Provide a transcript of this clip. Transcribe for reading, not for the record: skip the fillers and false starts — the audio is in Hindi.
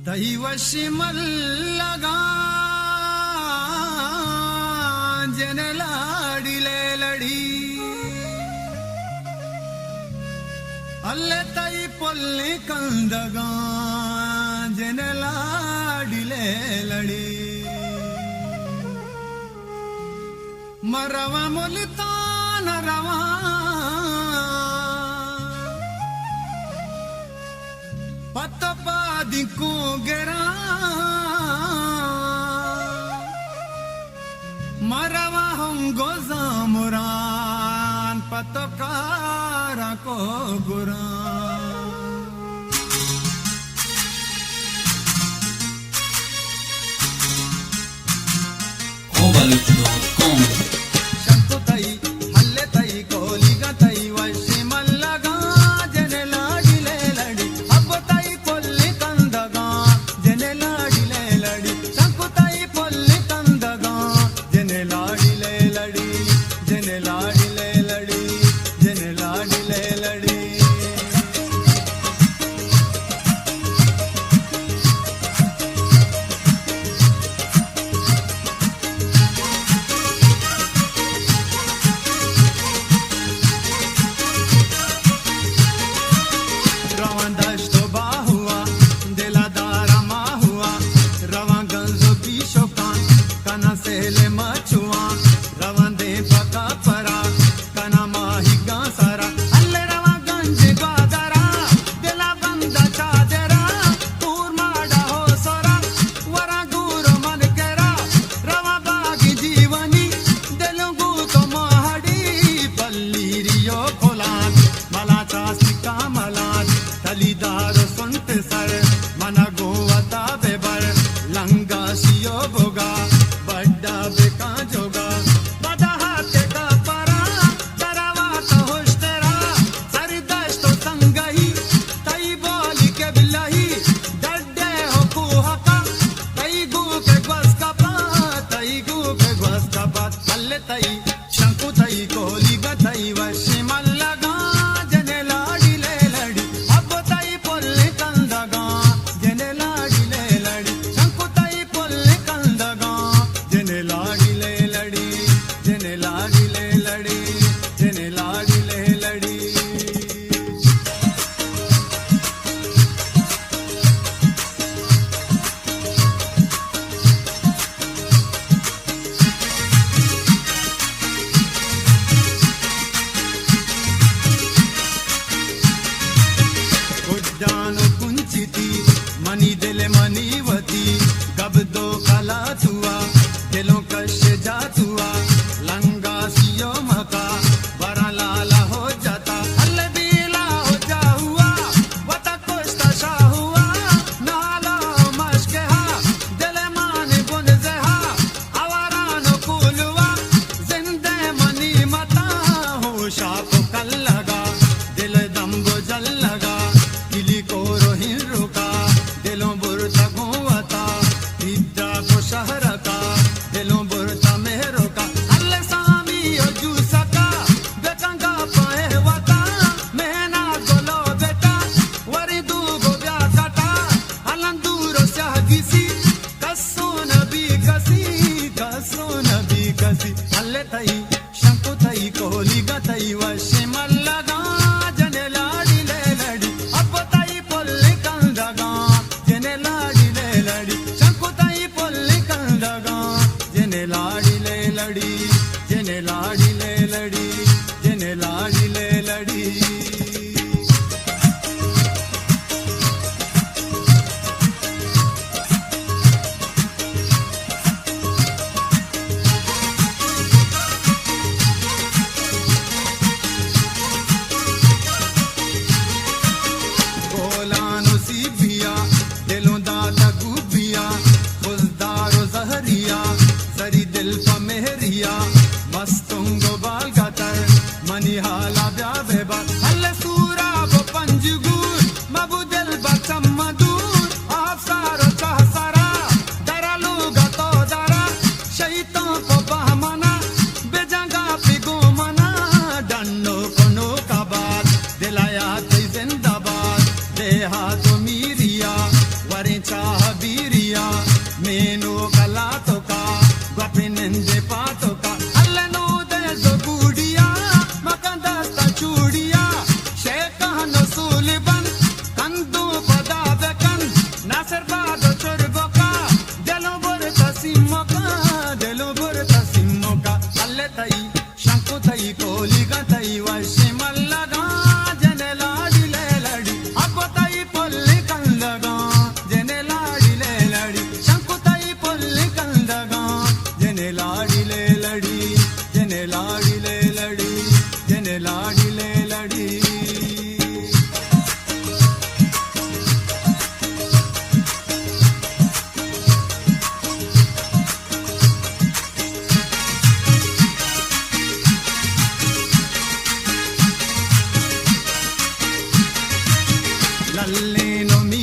तही वशिमल लगा जन लाडिले लड़ी अल्ले तई पोल्ले कंदगा जन लाडिले लड़ी मरवा मुल्तान रवा पतपादिको गेरा मरवा होंगो जामुरान पतकारा को गुरा शंकु तई हल्ले तई कोलिगा तई वशिमल लगा जन लाडिले लड़ी अब तई पोल्ली कंदगा जन लाडिले लड़ी शंकु तई पोल्ली कंदगा जन लाडिले लड़ी जन लाडिले लड़ी जन लाडिले लड़ी शंकु तई कोलिगा तई वशिमल लगा जन लाडिले लड़ी अब तई पोल्ली कंदगा जन लाडिले लड़ी शंकु तई पोल्ली कंदगा जन लाडिले लड़ी जन लाडिले लड़ी जन लाडिले लड़ी मनी दिल मनीवती कब दो कला तुआ दिलों कश जातुआ लंगा सियो मका बरा लाला हो जाता अल्ले बीला हो जा हुआ वता कोस्ता शा हुआ नाला मशके हा दिल माने बुन जहा आवारा नो कुलवा जिंदे मनी मता हो शाप कल लगा दिल दम गो जल लगा किली को रोहिन रुका दिलों बुरता गुवता इद्दा को शहर का दिलों बुरता मेहरों का अल्ले सामी ओ जूसका बेकंगा पाए वता मेहना गोलो बेटा वरी दू गो ब्या काटा अलंदूरो शाह किसी कसो नबी कसी अल्ले तई शंकु तई कोलिगा तई वशिमल लगा जन लाडिले लड़ी अब तई पोल्ली कंदगा जन लाडिले लड़ी शंकु तई पोल्ली कंदगा जन लाडिले लड़ी जन लाडिले लड़ी जन लाडिले लड़ी दिलों दादा गुबिया खुजदारो जहरिया सरी दिल पा मेहरिया मस्तुंगो बाल गातर मनी हाला ब्या बेबा हल्ले सूरा बो पंजगूर मबू दिल बचम मधुर आप सारो चाह सारा दरा लूगा तो दरा शहीतों को बहमना बेजंगा पिगो मना डन्नो कोनो का बात दिलाया थी जिंदाबाद देहा तो myria Mare chahabiriya meno kala toka gopinende patoka allano de zogudiya makanda sta chudiya shekhan sulban kandu padavekan nasir bado churboka delo bor tasimoka alle tai shanku tai koliga tai vashimallaga janeladi leladi abba tai polli kandaga janeladi leladi shanku tai polli kandaga janeladi leladi janeladi leladi janeladi leladi Lalle no mi